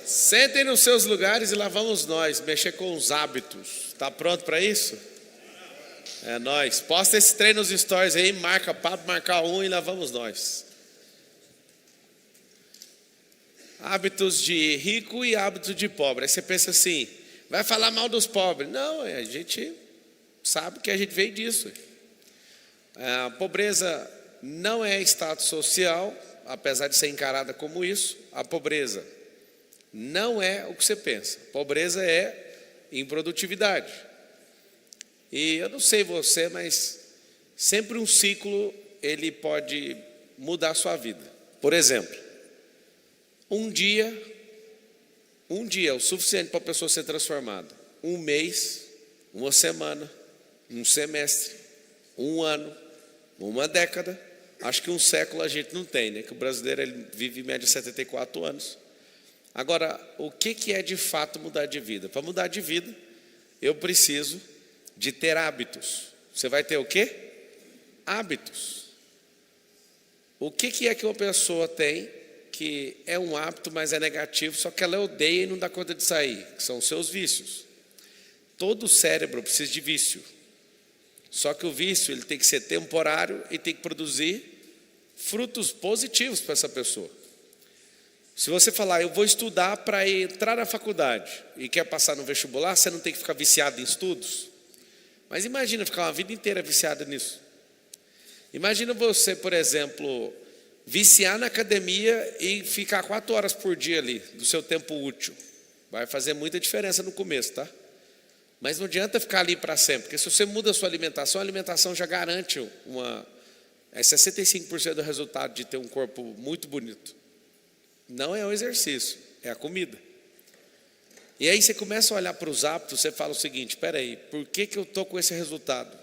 Sentem nos seus lugares e lá vamos nós mexer com os hábitos. Está pronto para isso? É nóis. Posta esse treino nos stories aí, marca papo, marca um e lá vamos nós. Hábitos de rico e hábitos de pobre. Aí você pensa assim, vai falar mal dos pobres. Não, a gente sabe que a gente veio disso. A pobreza não é status social, apesar de ser encarada como isso. A pobreza não é o que você pensa. Pobreza é improdutividade. E eu não sei você, mas sempre um ciclo ele pode mudar a sua vida. Por exemplo, um dia é o suficiente para a pessoa ser transformada. Um mês, uma semana, um semestre, um ano, uma década. Acho que um século a gente não tem, né? Que o brasileiro ele vive em média 74 anos. Agora, o que é de fato mudar de vida? Para mudar de vida, eu preciso de ter hábitos. Você vai ter o quê? Hábitos. O que é que uma pessoa tem que é um hábito, mas é negativo, só que ela odeia e não dá conta de sair? Que são os seus vícios. Todo cérebro precisa de vício. Só que o vício ele tem que ser temporário e tem que produzir frutos positivos para essa pessoa. Se você falar, eu vou estudar para entrar na faculdade e quer passar no vestibular, você não tem que ficar viciado em estudos? Mas imagina ficar uma vida inteira viciado nisso. Imagina você, por exemplo, viciar na academia e ficar 4 horas por dia ali, do seu tempo útil. Vai fazer muita diferença no começo, tá? Mas não adianta ficar ali para sempre, porque se você muda a sua alimentação, a alimentação já garante 65% do resultado de ter um corpo muito bonito. Não é o exercício, é a comida. E aí você começa a olhar para os hábitos, você fala o seguinte, espera aí, por que eu estou com esse resultado?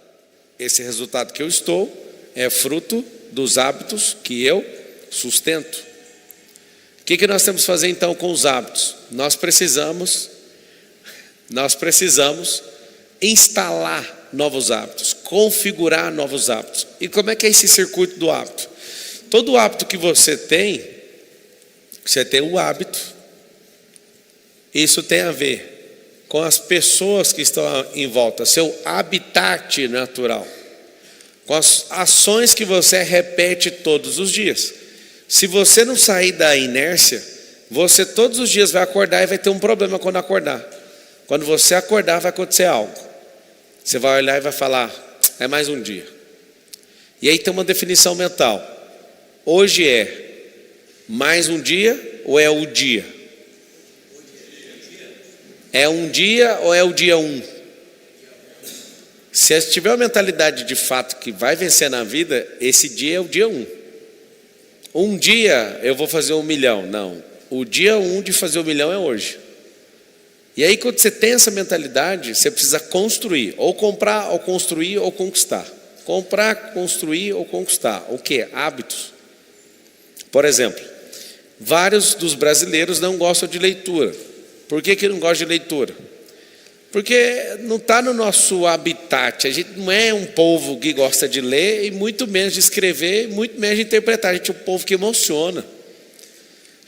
Esse resultado que eu estou é fruto dos hábitos que eu sustento. O que nós temos que fazer então com os hábitos? Nós precisamos instalar novos hábitos, configurar novos hábitos. E como é que é esse circuito do hábito? Todo hábito que você tem o hábito. Isso tem a ver com as pessoas que estão em volta, seu habitat natural, com as ações que você repete todos os dias. Se você não sair da inércia, você todos os dias vai acordar e vai ter um problema quando acordar. Quando você acordar, vai acontecer algo. Você vai olhar e vai falar, é mais um dia. E aí tem uma definição mental. Hoje é mais um dia ou é o dia? É um dia ou é o dia 1? Se você tiver uma mentalidade de fato que vai vencer na vida, esse dia é o dia 1. Um dia eu vou fazer 1 milhão. Não, o dia 1 de fazer 1 milhão é hoje. E aí quando você tem essa mentalidade, você precisa construir, ou comprar, ou construir, ou conquistar. Comprar, construir ou conquistar. O que? Hábitos. Por exemplo, vários dos brasileiros não gostam de leitura. Por que não gosta de leitura? Porque não está no nosso habitat. A gente não é um povo que gosta de ler, e muito menos de escrever, e muito menos de interpretar. A gente é um povo que emociona.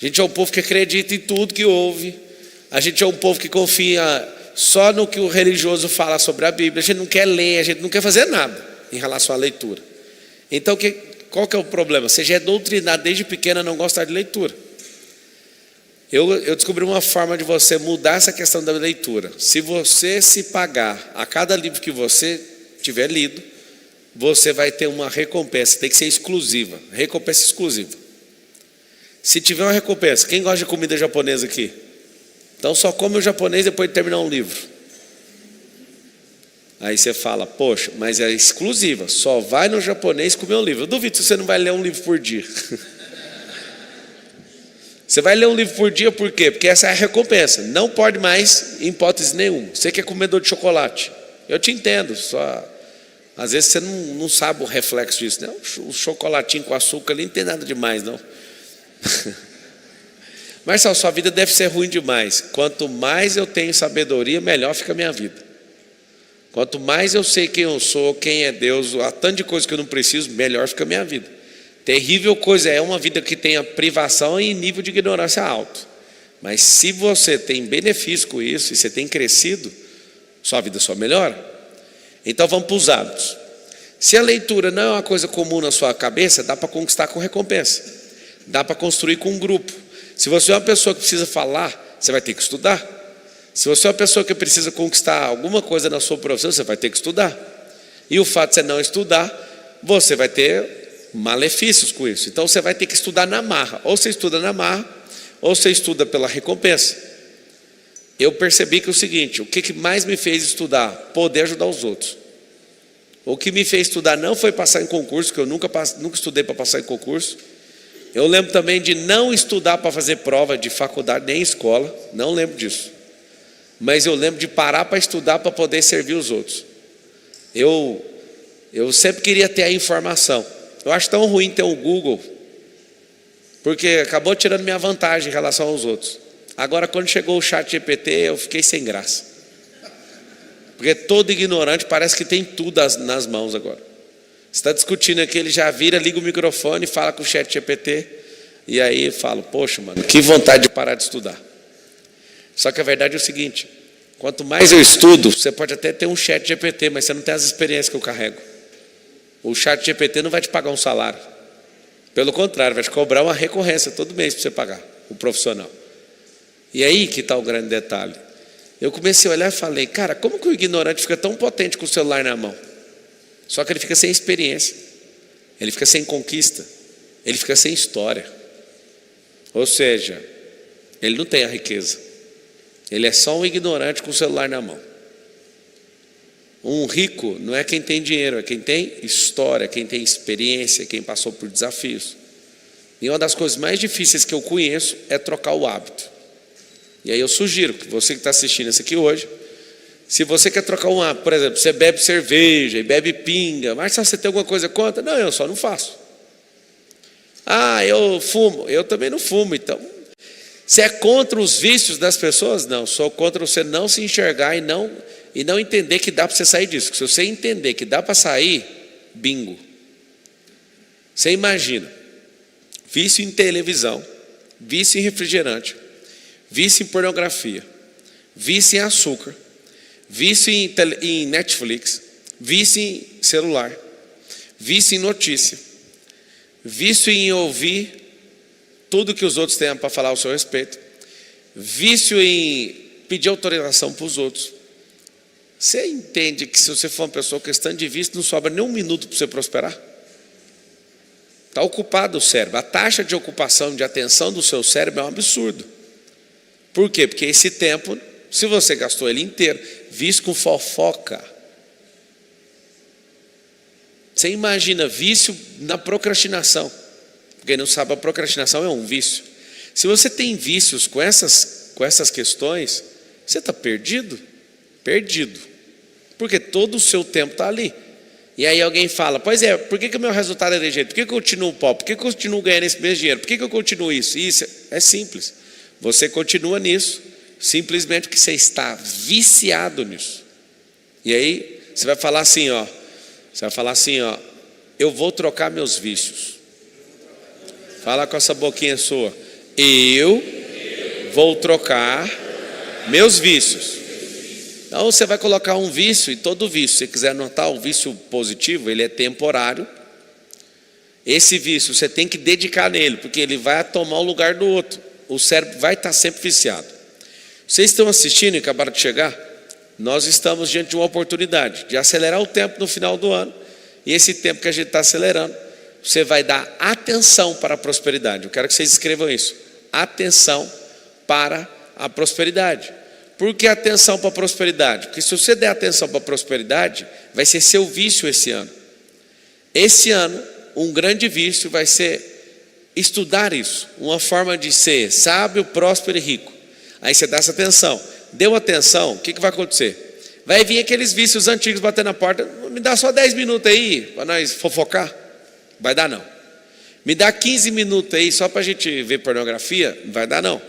A gente é um povo que acredita em tudo que ouve. A gente é um povo que confia só no que o religioso fala sobre a Bíblia. A gente não quer ler, a gente não quer fazer nada em relação à leitura. Então, qual que é o problema? Você já é doutrinado desde pequeno a não gostar de leitura. Eu descobri uma forma de você mudar essa questão da leitura. Se você se pagar a cada livro que você tiver lido, você vai ter uma recompensa. Tem que ser exclusiva, recompensa exclusiva. Se tiver uma recompensa, quem gosta de comida japonesa aqui? Então só come o japonês depois de terminar um livro. Aí você fala, poxa, mas é exclusiva, só vai no japonês comer um livro. Eu duvido se você não vai ler um livro por dia. Você vai ler um livro por dia por quê? Porque essa é a recompensa. Não pode mais, em hipótese nenhuma. Você que é comedor de chocolate, eu te entendo, só às vezes você não sabe o reflexo disso, né? O chocolatinho com açúcar ali não tem nada demais, não. Mas a sua vida deve ser ruim demais. Quanto mais eu tenho sabedoria, melhor fica a minha vida. Quanto mais eu sei quem eu sou, quem é Deus, há tanto de coisa que eu não preciso, melhor fica a minha vida. Terrível coisa é uma vida que tenha privação e nível de ignorância alto. Mas se você tem benefício com isso e você tem crescido, sua vida só melhora. Então vamos para os hábitos. Se a leitura não é uma coisa comum na sua cabeça, dá para conquistar com recompensa. Dá para construir com um grupo. Se você é uma pessoa que precisa falar, você vai ter que estudar. Se você é uma pessoa que precisa conquistar alguma coisa na sua profissão, você vai ter que estudar. E o fato de você não estudar, você vai ter malefícios com isso. Então você vai ter que estudar na marra. Ou você estuda na marra, ou você estuda pela recompensa. Eu percebi que é o seguinte: o que mais me fez estudar? Poder ajudar os outros. O que me fez estudar não foi passar em concurso, que eu nunca estudei para passar em concurso. Eu lembro também de não estudar para fazer prova de faculdade nem escola, não lembro disso. Mas eu lembro de parar para estudar para poder servir os outros. Eu sempre queria ter a informação. Eu acho tão ruim ter o Google, porque acabou tirando minha vantagem em relação aos outros. Agora, quando chegou o ChatGPT, eu fiquei sem graça. Porque todo ignorante parece que tem tudo nas mãos agora. Você está discutindo aqui, ele já vira, liga o microfone, fala com o ChatGPT. E aí eu falo, poxa, mano, que vontade de parar de estudar. Só que a verdade é o seguinte: quanto mais eu estudo, você pode até ter um ChatGPT, mas você não tem as experiências que eu carrego. O ChatGPT não vai te pagar um salário. Pelo contrário, vai te cobrar uma recorrência todo mês para você pagar, o profissional. E aí que está o grande detalhe. Eu comecei a olhar e falei, cara, como que o ignorante fica tão potente com o celular na mão? Só que ele fica sem experiência, ele fica sem conquista, ele fica sem história. Ou seja, ele não tem a riqueza. Ele é só um ignorante com o celular na mão. Um rico não é quem tem dinheiro, é quem tem história, quem tem experiência, quem passou por desafios. E uma das coisas mais difíceis que eu conheço é trocar o hábito. E aí eu sugiro que você que está assistindo isso aqui hoje, se você quer trocar um hábito, por exemplo, você bebe cerveja e bebe pinga, mas se você tem alguma coisa contra? Não, eu só não faço. Ah, eu fumo, eu também não fumo. Então, você é contra os vícios das pessoas? Não, sou contra você não se enxergar e não entender que dá para você sair disso. Se você entender que dá para sair, bingo. Você imagina, vício em televisão, vício em refrigerante, vício em pornografia, vício em açúcar, vício em Netflix, vício em celular, vício em notícia, vício em ouvir tudo que os outros têm para falar ao seu respeito, vício em pedir autorização para os outros. Você entende que se você for uma pessoa questão de vício, não sobra nem um minuto para você prosperar? Está ocupado o cérebro. A taxa de ocupação de atenção do seu cérebro é um absurdo. Por quê? Porque esse tempo, se você gastou ele inteiro, vício com fofoca. Você imagina vício na procrastinação. Quem não sabe, a procrastinação é um vício. Se você tem vícios com essas questões, você está perdido. Perdido. Porque todo o seu tempo está ali. E aí alguém fala, pois é, por que o meu resultado é desse jeito? Por que eu continuo pobre? Por que eu continuo ganhando esse mesmo dinheiro? Por que eu continuo isso? Isso é simples. Você continua nisso, simplesmente porque você está viciado nisso. E aí você vai falar assim, ó. Você vai falar assim, ó. Eu vou trocar meus vícios. Fala com essa boquinha sua. Eu vou trocar meus vícios. Então você vai colocar um vício, e todo vício, se você quiser anotar o vício positivo, ele é temporário. Esse vício você tem que dedicar nele, porque ele vai tomar o lugar do outro. O cérebro vai estar sempre viciado. Vocês estão assistindo e acabaram de chegar? Nós estamos diante de uma oportunidade de acelerar o tempo no final do ano. E esse tempo que a gente está acelerando, você vai dar atenção para a prosperidade. Eu quero que vocês escrevam isso. Atenção para a prosperidade. Por que atenção para a prosperidade? Porque se você der atenção para a prosperidade, vai ser seu vício esse ano. Esse ano, um grande vício vai ser estudar isso. Uma forma de ser sábio, próspero e rico. Aí você dá essa atenção. Deu atenção, o que vai acontecer? Vai vir aqueles vícios antigos batendo na porta. Me dá só 10 minutos aí para nós fofocar. Vai dar não. Me dá 15 minutos aí só para a gente ver pornografia. Não vai dar não.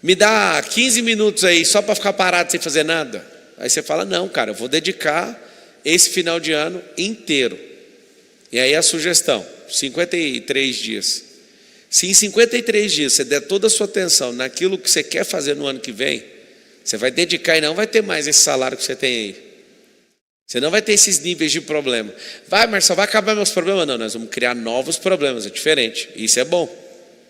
Me dá 15 minutos aí só para ficar parado sem fazer nada. Aí você fala, não cara, eu vou dedicar esse final de ano inteiro. E aí a sugestão, 53 dias. Se em 53 dias você der toda a sua atenção naquilo que você quer fazer no ano que vem, você vai dedicar e não vai ter mais esse salário que você tem aí. Você não vai ter esses níveis de problema. Vai, Marcelo, vai acabar meus problemas? Não, nós vamos criar novos problemas, é diferente. Isso é bom.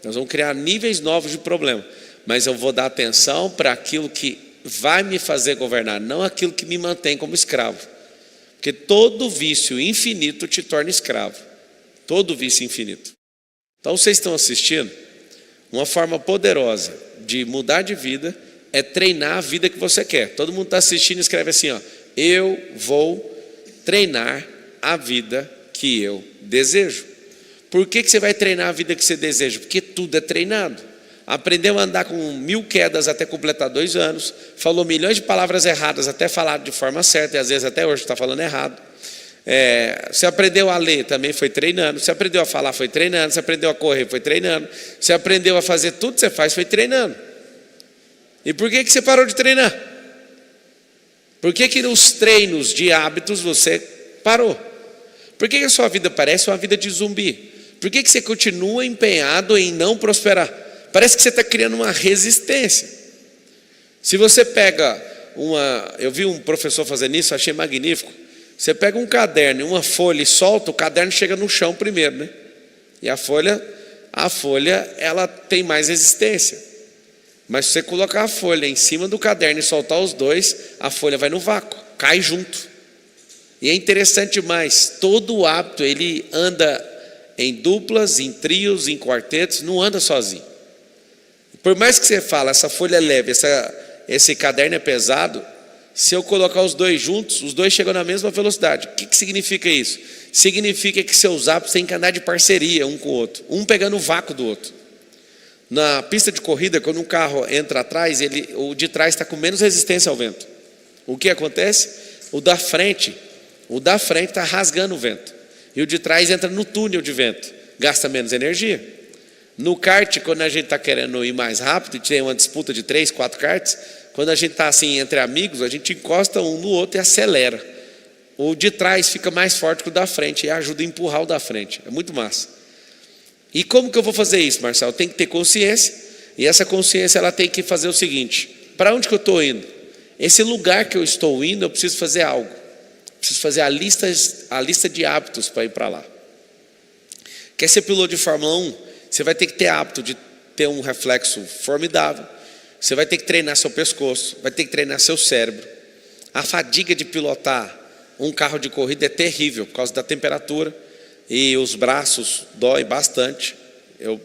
Nós vamos criar níveis novos de problema. Mas eu vou dar atenção para aquilo que vai me fazer governar, não aquilo que me mantém como escravo. Porque todo vício infinito te torna escravo. Todo vício infinito. Então vocês estão assistindo? Uma forma poderosa de mudar de vida é treinar a vida que você quer. Todo mundo está assistindo e escreve assim, ó: eu vou treinar a vida que eu desejo. Por que você vai treinar a vida que você deseja? Porque tudo é treinado. Aprendeu a andar com 1000 quedas até completar 2 anos, falou milhões de palavras erradas até falar de forma certa, e às vezes até hoje está falando errado. Você aprendeu a ler, também foi treinando. Você aprendeu a falar, foi treinando. Você aprendeu a correr, foi treinando. Você aprendeu a fazer tudo que você faz, foi treinando. E por que você parou de treinar? Por que nos treinos de hábitos você parou? Por que a sua vida parece uma vida de zumbi? Por que você continua empenhado em não prosperar? Parece que você está criando uma resistência. Se você pega eu vi um professor fazendo isso, achei magnífico. Você pega um caderno e uma folha e solta, o caderno chega no chão primeiro, né? E a folha ela tem mais resistência. Mas se você colocar a folha em cima do caderno e soltar os dois, a folha vai no vácuo, cai junto. E é interessante demais, todo hábito ele anda em duplas, em trios, em quartetos, não anda sozinho. Por mais que você fale, essa folha é leve, esse caderno é pesado, se eu colocar os dois juntos, os dois chegam na mesma velocidade. O que significa isso? Significa que seus hábitos têm que andar de parceria um com o outro, um pegando o vácuo do outro. Na pista de corrida, quando um carro entra atrás, o de trás está com menos resistência ao vento. O que acontece? O da frente está rasgando o vento. E o de trás entra no túnel de vento, gasta menos energia. No kart, quando a gente está querendo ir mais rápido, e tem uma disputa de 3, 4 karts, quando a gente está assim entre amigos, a gente encosta um no outro e acelera. O de trás fica mais forte que o da frente e ajuda a empurrar o da frente. É muito massa. E como que eu vou fazer isso, Marcelo? Tem que ter consciência. E essa consciência ela tem que fazer o seguinte: para onde que eu estou indo? Esse lugar que eu estou indo, eu preciso fazer algo. Preciso fazer a lista de hábitos para ir para lá. Quer ser piloto de Fórmula 1? Você vai ter que ter hábito de ter um reflexo formidável. Você vai ter que treinar seu pescoço, vai ter que treinar seu cérebro. A fadiga de pilotar um carro de corrida é terrível por causa da temperatura e os braços doem bastante. Eu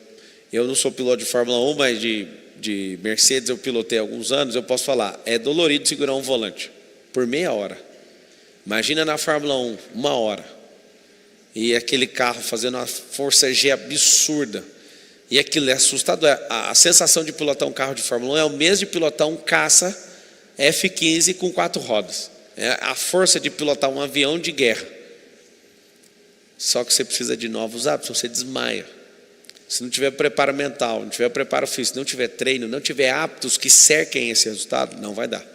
não sou piloto de Fórmula 1, mas de Mercedes eu pilotei há alguns anos. Eu posso falar, é dolorido segurar um volante por meia hora. Imagina na Fórmula 1, 1 hora. E aquele carro fazendo uma força G absurda. E aquilo é assustador. A sensação de pilotar um carro de Fórmula 1 é o mesmo de pilotar um caça F-15 com 4 rodas. É a força de pilotar um avião de guerra. Só que você precisa de novos hábitos, você desmaia. Se não tiver preparo mental, não tiver preparo físico, não tiver treino, não tiver hábitos que cerquem esse resultado, não vai dar.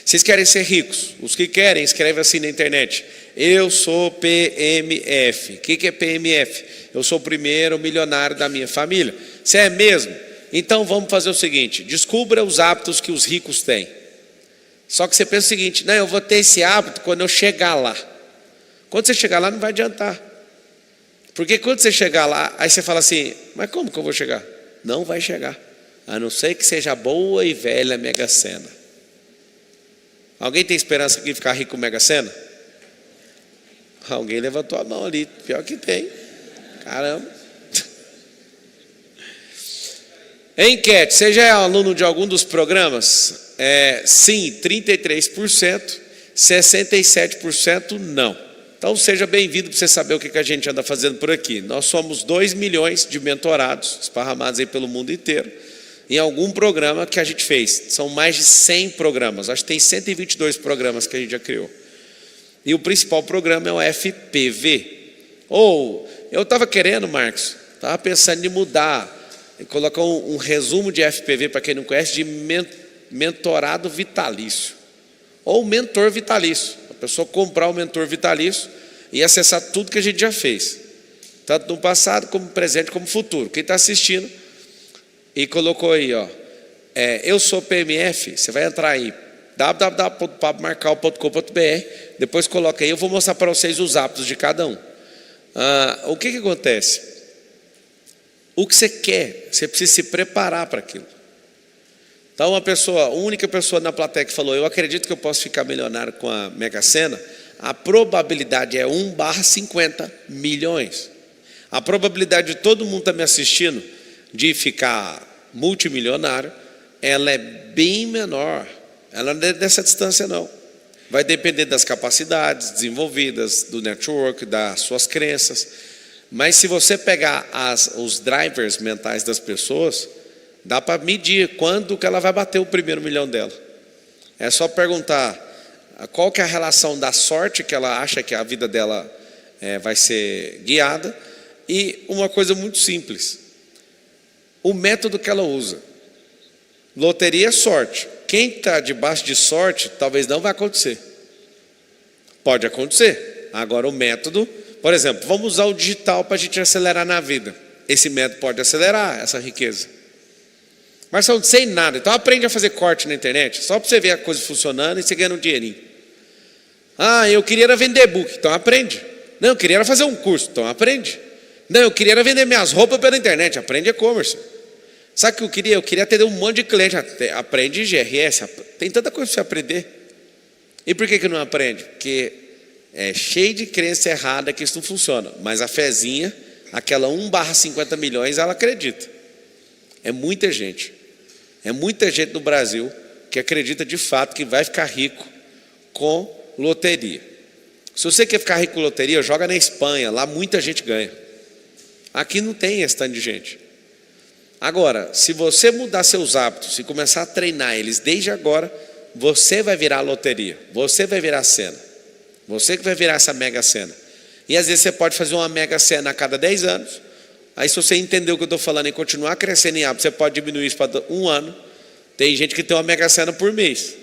Vocês querem ser ricos? Os que querem, escreve assim na internet: eu sou PMF. O que é PMF? Eu sou o primeiro milionário da minha família. Você é mesmo? Então vamos fazer o seguinte: descubra os hábitos que os ricos têm. Só que você pensa o seguinte: não, eu vou ter esse hábito quando eu chegar lá. Quando você chegar lá não vai adiantar. Porque quando você chegar lá, aí você fala assim: mas como que eu vou chegar? Não vai chegar, a não ser que seja boa e velha Mega Sena. Alguém tem esperança de ficar rico com Mega Sena? Alguém levantou a mão ali, pior que tem. Caramba. Enquete: você já é aluno de algum dos programas? Sim, 33%, 67% não. Então seja bem-vindo para você saber o que a gente anda fazendo por aqui. Nós somos 2 milhões de mentorados, esparramados aí pelo mundo inteiro, em algum programa que a gente fez. São mais de 100 programas, acho que tem 122 programas que a gente já criou. E o principal programa é o FPV. Eu estava querendo, Marcos, estava pensando em mudar, em colocar um resumo de FPV, para quem não conhece, de mentorado vitalício. Ou mentor vitalício. A pessoa comprar o mentor vitalício e acessar tudo que a gente já fez. tanto no passado, como presente, como futuro. Quem está assistindo e colocou aí, ó, eu sou PMF, você vai entrar aí, www.pablomarcal.com.br, depois coloca aí, eu vou mostrar para vocês os hábitos de cada um. O que acontece? O que você quer, você precisa se preparar para aquilo. Então a única pessoa na plateia que falou, eu acredito que eu posso ficar milionário com a Mega Sena, a probabilidade é 1/50 milhões. A probabilidade de todo mundo estar me assistindo de ficar multimilionário, ela é bem menor. Ela não é dessa distância não. Vai depender das capacidades desenvolvidas, do network, das suas crenças. Mas se você pegar os drivers mentais das pessoas, dá para medir quando que ela vai bater o primeiro milhão dela. É só perguntar qual que é a relação da sorte que ela acha que a vida dela vai ser guiada. E uma coisa muito simples, o método que ela usa. Loteria é sorte. Quem está debaixo de sorte, talvez não vai acontecer. Pode acontecer. Agora o método, por exemplo, vamos usar o digital para a gente acelerar na vida. Esse método pode acelerar essa riqueza. Mas não sei nada, então aprende a fazer corte na internet, só para você ver a coisa funcionando e você ganhando um dinheirinho. Eu queria era vender e-book, então aprende. Não, eu queria era fazer um curso, então aprende. Não, eu queria era vender minhas roupas pela internet, aprende e-commerce. Sabe o que eu queria? Eu queria atender um monte de cliente, aprende GRS, tem tanta coisa para você aprender. E por que não aprende? Porque é cheio de crença errada que isso não funciona, mas a fezinha, aquela 1/50 milhões, ela acredita. É muita gente no Brasil que acredita de fato que vai ficar rico com loteria. Se você quer ficar rico com loteria, joga na Espanha, lá muita gente ganha. Aqui não tem esse tanto de gente. Agora, se você mudar seus hábitos e começar a treinar eles desde agora, você vai virar a loteria, você vai virar a Sena, você que vai virar essa Mega Sena. E às vezes você pode fazer uma Mega Sena a cada 10 anos. Aí se você entender o que eu estou falando e continuar crescendo em hábito, você pode diminuir isso para 1 ano. Tem gente que tem uma Mega Sena por mês.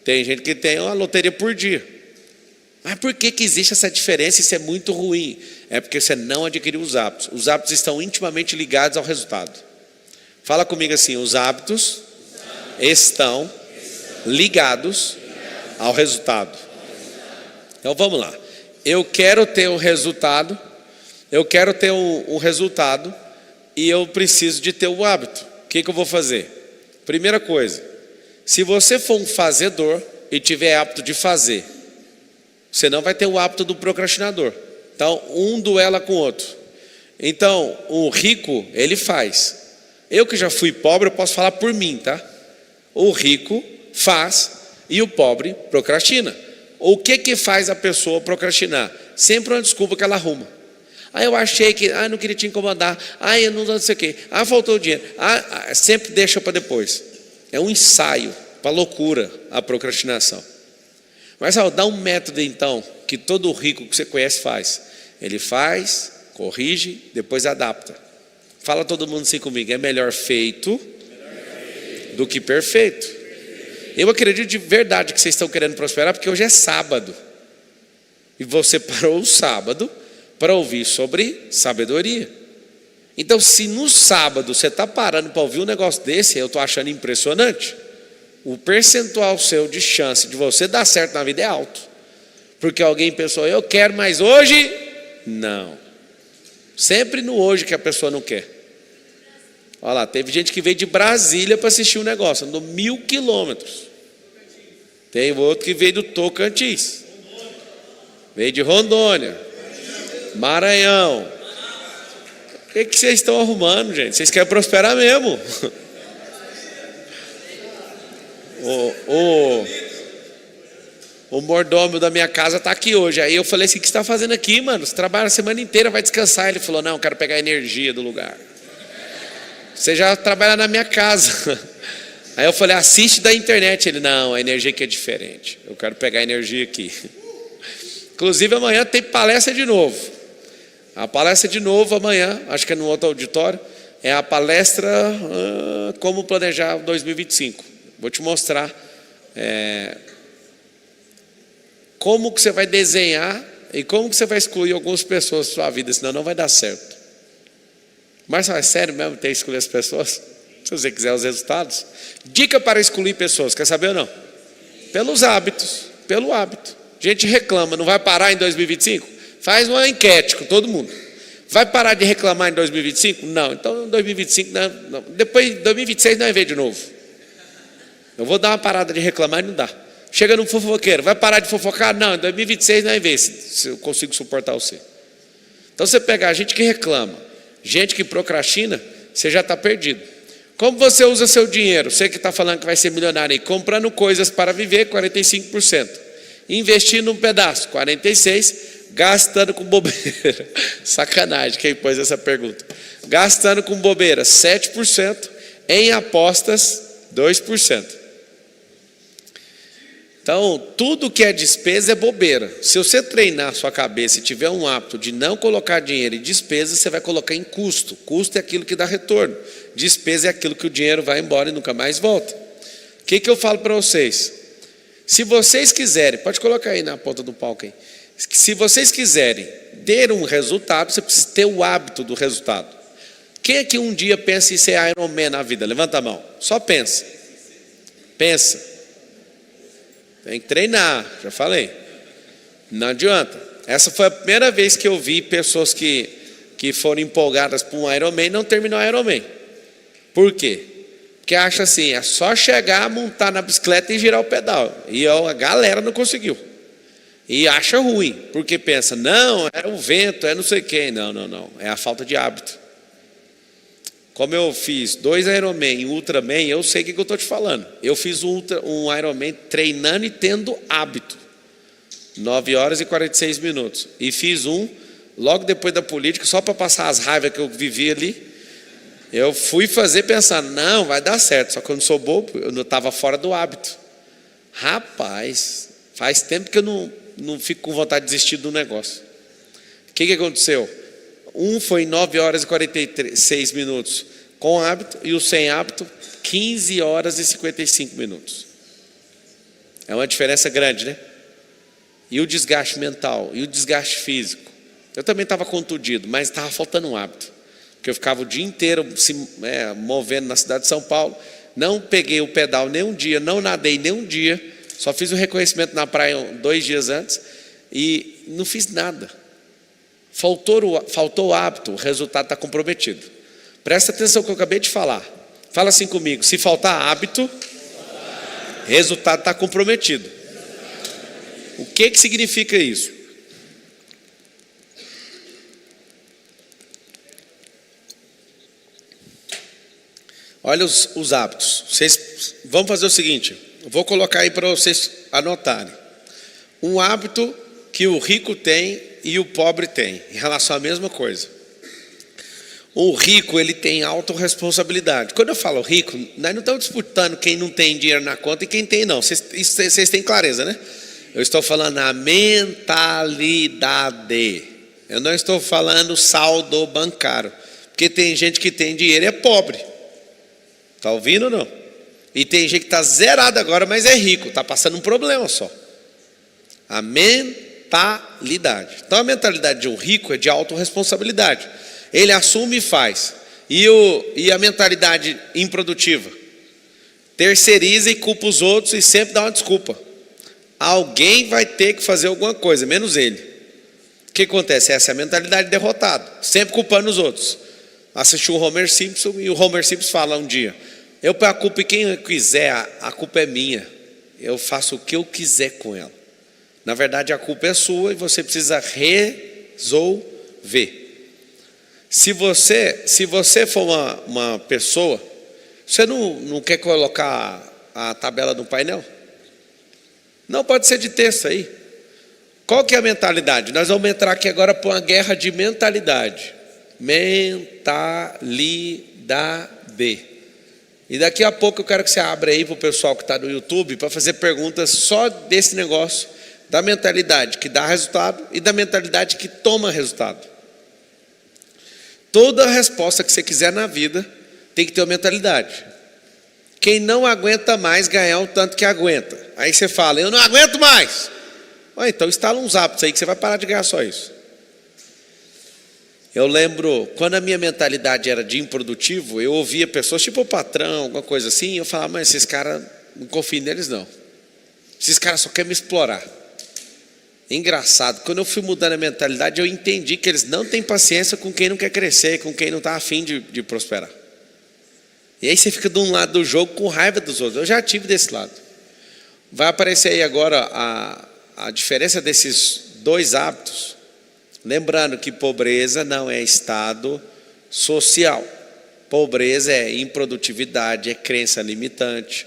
Tem gente que tem uma loteria por dia. Mas por que existe essa diferença? Isso é muito ruim. É porque você não adquiriu os hábitos. Os hábitos estão intimamente ligados ao resultado. Fala comigo assim, os hábitos estão ligados ao resultado. Então vamos lá. Eu quero ter um resultado. Eu quero ter um resultado e eu preciso de ter o hábito. O que eu vou fazer? Primeira coisa, se você for um fazedor e tiver hábito de fazer, você não vai ter o hábito do procrastinador. Então, um duela com o outro. Então, o rico, ele faz. Eu que já fui pobre, eu posso falar por mim, tá? O rico faz e o pobre procrastina. O que faz a pessoa procrastinar? Sempre uma desculpa que ela arruma. Eu achei que, não queria te incomodar, eu não sei o quê, faltou o dinheiro, sempre deixa para depois. É um ensaio para loucura a procrastinação. Mas dá um método então, que todo rico que você conhece faz. Ele faz, corrige, depois adapta. Fala todo mundo assim comigo, é melhor feito do que perfeito. Eu acredito de verdade que vocês estão querendo prosperar, porque hoje é sábado. E você parou o sábado para ouvir sobre sabedoria. Então, se no sábado você está parando para ouvir um negócio desse, eu estou achando impressionante. O percentual seu de chance de você dar certo na vida é alto. Porque alguém pensou, eu quero, mas hoje, não. Sempre no hoje que a pessoa não quer. Olha lá, teve gente que veio de Brasília para assistir um negócio, andou 1000 quilômetros. Tem outro que veio do Tocantins. Veio de Rondônia. Maranhão. O que vocês estão arrumando, gente? Vocês querem prosperar mesmo? O mordomo da minha casa está aqui hoje. Aí eu falei assim, o que você está fazendo aqui, mano? Você trabalha a semana inteira, vai descansar. Ele falou, não, eu quero pegar a energia do lugar. Você já trabalha na minha casa. Aí eu falei, assiste da internet. Ele, não, a energia aqui é diferente. Eu quero pegar a energia aqui. Inclusive amanhã tem palestra de novo. A palestra de novo amanhã, acho que é no outro auditório, é a palestra Como Planejar 2025. Vou te mostrar como que você vai desenhar E como que você vai excluir algumas pessoas da sua vida, senão não vai dar certo? Mas é sério mesmo ter que excluir as pessoas? Se você quiser os resultados. Dica para excluir pessoas, quer saber ou não? Pelos hábitos, pelo hábito. Gente reclama, não vai parar em 2025? Faz uma enquete com todo mundo. Vai parar de reclamar em 2025? Não, então em 2025, não. Depois de 2026 não vai ver de novo. Eu vou dar uma parada de reclamar e não dá. Chega no fofoqueiro, vai parar de fofocar? Não, em 2026 não vai ver se eu consigo suportar você. Então você pegar gente que reclama, gente que procrastina, você já está perdido. Como você usa seu dinheiro? Você que está falando que vai ser milionário aí, comprando coisas para viver, 45%. Investindo um pedaço, 46%. Gastando com bobeira. Sacanagem quem pôs essa pergunta. Gastando com bobeira, 7%. Em apostas, 2%. Então, tudo que é despesa é bobeira. Se você treinar a sua cabeça e tiver um hábito de não colocar dinheiro em despesa, você vai colocar em custo. Custo é aquilo que dá retorno. Despesa é aquilo que o dinheiro vai embora e nunca mais volta. O que eu falo para vocês? Se vocês quiserem, pode colocar aí na ponta do palco aí. Se vocês quiserem ter um resultado, você precisa ter o hábito do resultado. Quem é que um dia pensa em ser Iron Man na vida? Levanta a mão. Só pensa. Pensa. Tem que treinar, já falei. Não adianta. Essa foi a primeira vez que eu vi pessoas que foram empolgadas por um Iron Man e não terminou o Iron Man. Por quê? Porque acha assim, é só chegar, montar na bicicleta e girar o pedal. E a galera não conseguiu. E acha ruim, porque pensa, não, é o vento, é não sei quem. Não, é a falta de hábito. Como eu fiz 2 Ironman e Ultraman, eu sei o que eu estou te falando. Eu fiz um Ironman treinando e tendo hábito. 9 horas e 46 minutos. E fiz um, logo depois da política, só para passar as raivas que eu vivi ali. Eu fui fazer pensando, não, vai dar certo. Só que eu não sou bobo, eu não estava fora do hábito. Rapaz, faz tempo que eu não fico com vontade de desistir do negócio. O que aconteceu? Um foi 9 horas e 46 minutos com hábito, e o sem hábito, 15 horas e 55 minutos. É uma diferença grande, né? E o desgaste mental, e o desgaste físico. Eu também estava contundido, mas estava faltando um hábito. Porque eu ficava o dia inteiro movendo na cidade de São Paulo. Não peguei o pedal nem um dia, não nadei nem um dia. Só fiz o reconhecimento na praia 2 dias antes e não fiz nada. Faltou o hábito, o resultado está comprometido. Presta atenção no que eu acabei de falar. Fala assim comigo, se faltar hábito, resultado está comprometido. O que significa isso? Olha os hábitos. Vocês vão fazer o seguinte, eu vou colocar aí para vocês anotarem. Um hábito que o rico tem e o pobre tem, em relação à mesma coisa. O rico, ele tem autorresponsabilidade. Quando eu falo rico, nós não estamos disputando quem não tem dinheiro na conta e quem tem não. Vocês têm clareza, né? Eu estou falando a mentalidade. Eu não estou falando saldo bancário. Porque tem gente que tem dinheiro e é pobre. Está ouvindo ou não? E tem gente que está zerado agora, mas é rico. Está passando um problema só. A mentalidade. Então a mentalidade de um rico é de autorresponsabilidade. Ele assume e faz. E a mentalidade improdutiva? Terceiriza e culpa os outros e sempre dá uma desculpa. Alguém vai ter que fazer alguma coisa, menos ele. O que acontece? Essa é a mentalidade derrotada, sempre culpando os outros. Assistiu o Homer Simpson e o Homer Simpson fala um dia: eu ponho a culpa em quem eu quiser, a culpa é minha. Eu faço o que eu quiser com ela. Na verdade, a culpa é sua e você precisa resolver. Se você for uma pessoa, você não quer colocar a tabela no painel? Não, pode ser de texto aí. Qual que é a mentalidade? Nós vamos entrar aqui agora para uma guerra de mentalidade. Mentalidade. E daqui a pouco eu quero que você abra aí para o pessoal que está no YouTube para fazer perguntas só desse negócio, da mentalidade que dá resultado e da mentalidade que toma resultado. Toda resposta que você quiser na vida tem que ter uma mentalidade. Quem não aguenta mais ganhar o tanto que aguenta. Aí você fala, eu não aguento mais. Ué, então instala uns hábitos aí que você vai parar de ganhar só isso. Eu lembro, quando a minha mentalidade era de improdutivo, eu ouvia pessoas, tipo o patrão, alguma coisa assim, e eu falava, mas esses caras, não confio neles não. Esses caras só querem me explorar. Engraçado, quando eu fui mudando a mentalidade, eu entendi que eles não têm paciência com quem não quer crescer, com quem não está afim de prosperar. E aí você fica de um lado do jogo com raiva dos outros. Eu já tive desse lado. Vai aparecer aí agora a diferença desses dois hábitos. Lembrando que pobreza não é estado social. Pobreza é improdutividade, é crença limitante,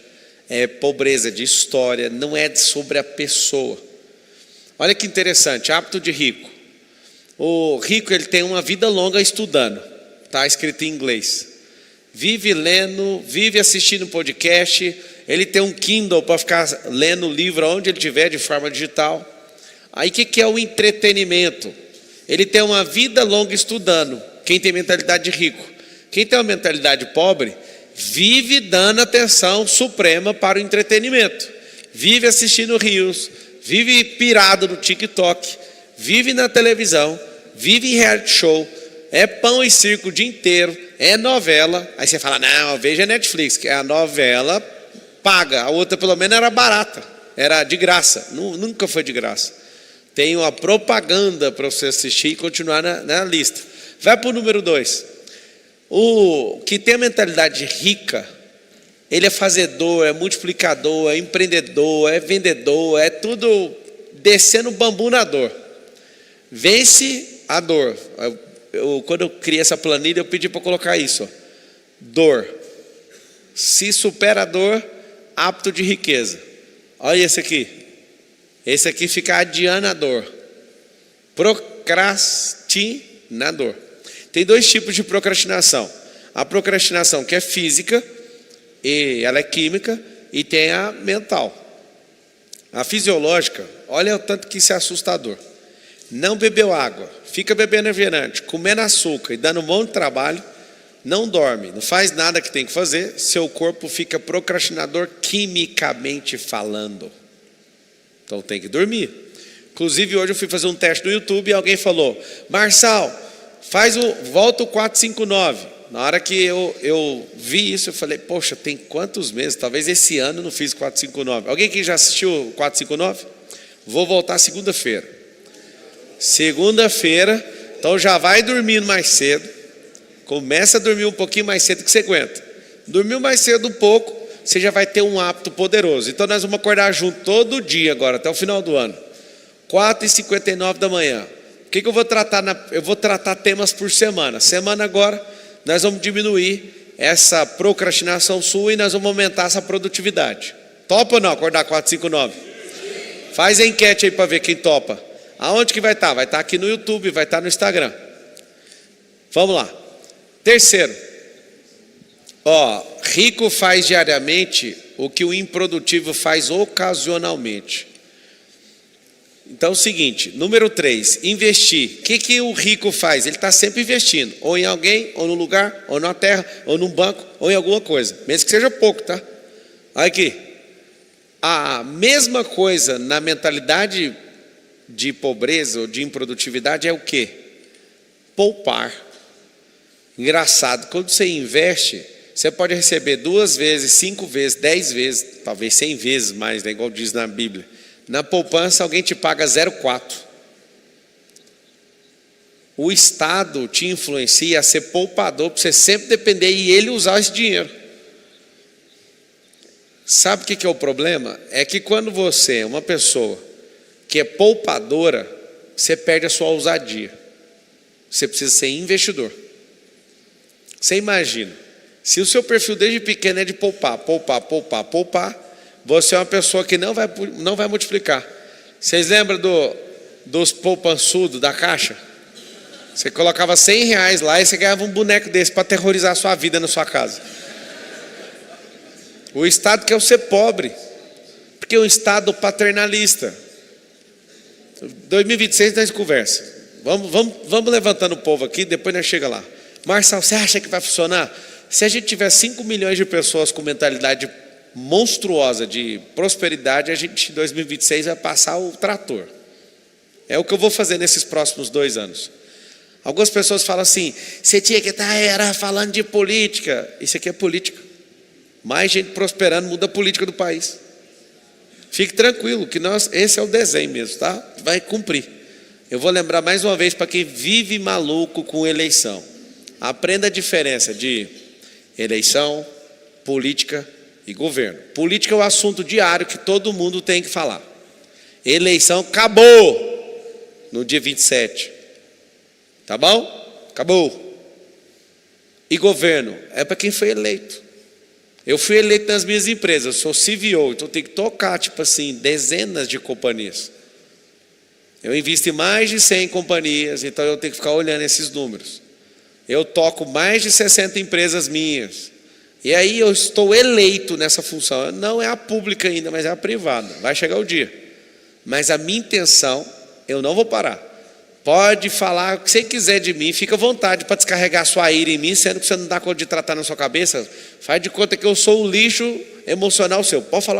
é pobreza de história, não é sobre a pessoa. Olha que interessante, hábito de rico. O rico, ele tem uma vida longa estudando. Está escrito em inglês. Vive lendo, vive assistindo podcast. Ele tem um Kindle para ficar lendo o livro onde ele estiver de forma digital. Aí o que é o entretenimento? Ele tem uma vida longa estudando. Quem tem mentalidade de rico. Quem tem uma mentalidade pobre, vive dando atenção suprema para o entretenimento. Vive assistindo reels, vive pirado no TikTok, vive na televisão, vive em reality show, é pão e circo o dia inteiro, é novela. Aí você fala, não, veja a Netflix, que a novela paga, a outra pelo menos era barata, era de graça, nunca foi de graça. Tem uma propaganda para você assistir e continuar na lista. Vai para o número 2. O que tem a mentalidade rica, ele é fazedor, é multiplicador, é empreendedor, é vendedor, é tudo descendo bambu na dor. Vence a dor. Quando eu criei essa planilha, eu pedi para colocar isso. Ó. Dor. Se supera a dor, hábito de riqueza. Olha esse aqui. Esse aqui fica adiando a dor. Procrastinador. Tem dois tipos de procrastinação. A procrastinação que é física, e ela é química, e tem a mental. A fisiológica, olha o tanto que isso é assustador. Não bebeu água, fica bebendo refrigerante, comendo açúcar e dando um monte de trabalho, não dorme, não faz nada que tem que fazer, seu corpo fica procrastinador quimicamente falando. Então tem que dormir. Inclusive hoje eu fui fazer um teste no YouTube e alguém falou, Marçal, volta o 459. Na hora que eu vi isso, eu falei, poxa, tem quantos meses? Talvez esse ano eu não fiz 459. Alguém aqui já assistiu o 459? Vou voltar segunda-feira. Segunda-feira, então já vai dormindo mais cedo. Começa a dormir um pouquinho mais cedo que você aguenta. Dormiu mais cedo um pouco, você já vai ter um hábito poderoso. Então nós vamos acordar junto todo dia agora, até o final do ano. 4h59 da manhã. O que eu vou tratar? Eu vou tratar temas por semana. Semana agora, nós vamos diminuir essa procrastinação sua e nós vamos aumentar essa produtividade. Topa ou não acordar 4h59? Faz a enquete aí para ver quem topa. Aonde que vai estar? Vai estar aqui no YouTube, vai estar no Instagram. Vamos lá. Terceiro. Rico faz diariamente o que o improdutivo faz ocasionalmente. Então é o seguinte, número 3, investir. O que o rico faz? Ele está sempre investindo, ou em alguém, ou no lugar, ou na terra, ou num banco, ou em alguma coisa, mesmo que seja pouco, tá? Olha aqui, a mesma coisa na mentalidade de pobreza ou de improdutividade é o quê? Poupar. Engraçado, quando você investe, você pode receber 2 vezes, 5 vezes, 10 vezes, talvez 100 vezes mais, né, igual diz na Bíblia. Na poupança alguém te paga 0,4. O Estado te influencia a ser poupador para você sempre depender e ele usar esse dinheiro. Sabe o que é o problema? É que quando você é uma pessoa que é poupadora, você perde a sua ousadia. Você precisa ser investidor. Você imagina, se o seu perfil desde pequeno é de poupar, você é uma pessoa que não vai multiplicar. Vocês lembram dos poupançudos da Caixa? Você colocava R$100 lá e você ganhava um boneco desse para aterrorizar a sua vida na sua casa. O Estado quer você pobre, porque é um Estado paternalista. 2026 nós conversa. Vamos levantando o povo aqui, depois nós chega lá. Marçal, você acha que vai funcionar? Se a gente tiver 5 milhões de pessoas com mentalidade monstruosa de prosperidade, a gente em 2026 vai passar o trator. É o que eu vou fazer nesses próximos 2 anos. Algumas pessoas falam assim, você tinha que estar falando de política. Isso aqui é política. Mais gente prosperando muda a política do país. Fique tranquilo, que esse é o desenho mesmo, tá? Vai cumprir. Eu vou lembrar mais uma vez para quem vive maluco com eleição. Aprenda a diferença de eleição, política e governo. Política é o assunto diário que todo mundo tem que falar. Eleição acabou no dia 27. Tá bom? Acabou. E governo é para quem foi eleito. Eu fui eleito nas minhas empresas, eu sou CVO, então eu tenho que tocar, tipo assim, dezenas de companhias. Eu invisto em mais de 100 companhias, então eu tenho que ficar olhando esses números. Eu toco mais de 60 empresas minhas. E aí eu estou eleito nessa função. Não é a pública ainda, mas é a privada. Vai chegar o dia. Mas a minha intenção, eu não vou parar. Pode falar o que você quiser de mim, fica à vontade para descarregar sua ira em mim, sendo que você não dá conta de tratar na sua cabeça. Faz de conta que eu sou o lixo emocional seu. Pode falar.